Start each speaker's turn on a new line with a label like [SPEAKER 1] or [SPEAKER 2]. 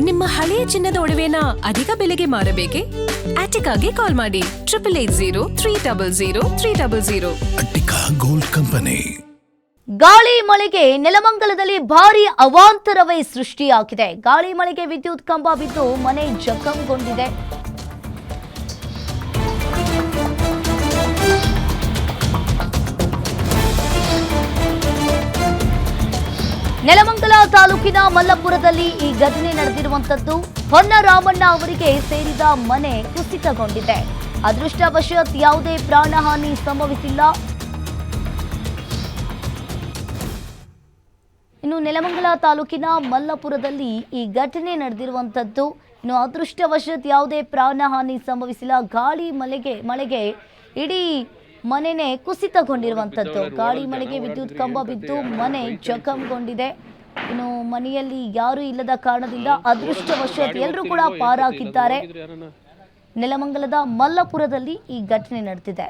[SPEAKER 1] ನಿಮ್ಮ ಹಳೆಯ ಚಿನ್ನದ ಒಡವೆನ ಅಧಿಕ ಬೆಲೆಗೆ ಮಾರಬೇಕೆ? ಆಟಿಕಾಗೆ ಕಾಲ್ ಮಾಡಿ 8880
[SPEAKER 2] ಅಟ್ಟಿಕಾ ಗೋಲ್ಡ್ ಕಂಪನಿ.
[SPEAKER 3] ಗಾಳಿ ಮಳೆಗೆ ನೆಲಮಂಗಲದಲ್ಲಿ ಭಾರೀ ಅವಾಂತರವೇ ಸೃಷ್ಟಿಯಾಗಿದೆ. ಗಾಳಿ ಮಳೆಗೆ ವಿದ್ಯುತ್ ಕಂಬ ಬಿದ್ದು ಮನೆ ಜಖಂಗೊಂಡಿದೆ. ನೆಲಮಂಗಲ ತಾಲೂಕಿನ ಮಲ್ಲಪುರದಲ್ಲಿ ಈ ಘಟನೆ ನಡೆದಿರುವಂತದ್ದು. ಹೊನ್ನರಾಮಣ್ಣ ಅವರಿಗೆ ಸೇರಿದ ಮನೆ ಕುಸಿತಗೊಂಡಿದೆ. ಅದೃಷ್ಟವಶಾತ್ ಯಾವುದೇ ಪ್ರಾಣಹಾನಿ ಸಂಭವಿಸಿಲ್ಲ. ಇನ್ನು ನೆಲಮಂಗಲ ತಾಲೂಕಿನ ಮಲ್ಲಪುರದಲ್ಲಿ ಈ ಘಟನೆ ನಡೆದಿರುವಂತದ್ದು. ಇನ್ನು ಅದೃಷ್ಟವಶಾತ್ ಯಾವುದೇ ಪ್ರಾಣಹಾನಿ ಸಂಭವಿಸಿಲ್ಲ. ಗಾಳಿ ಮಳೆಗೆ ಇಡೀ ಮನೆನೇ ಕುಸಿತಗೊಂಡಿರುವಂಥದ್ದು. ಗಾಳಿ ಮಳೆಗೆ ವಿದ್ಯುತ್ ಕಂಬ ಬಿದ್ದು ಮನೆ ಜಖಂಗೊಂಡಿದೆ. ಇನ್ನು ಮನೆಯಲ್ಲಿ ಯಾರೂ ಇಲ್ಲದ ಕಾರಣದಿಂದ ಅದೃಷ್ಟವಶಾತ್ ಎಲ್ಲರೂ ಕೂಡ ಪಾರಾಗಿದ್ದಾರೆ. ನೆಲಮಂಗಲದ ಮಲ್ಲಪುರದಲ್ಲಿ ಈ ಘಟನೆ ನಡೆದಿದೆ.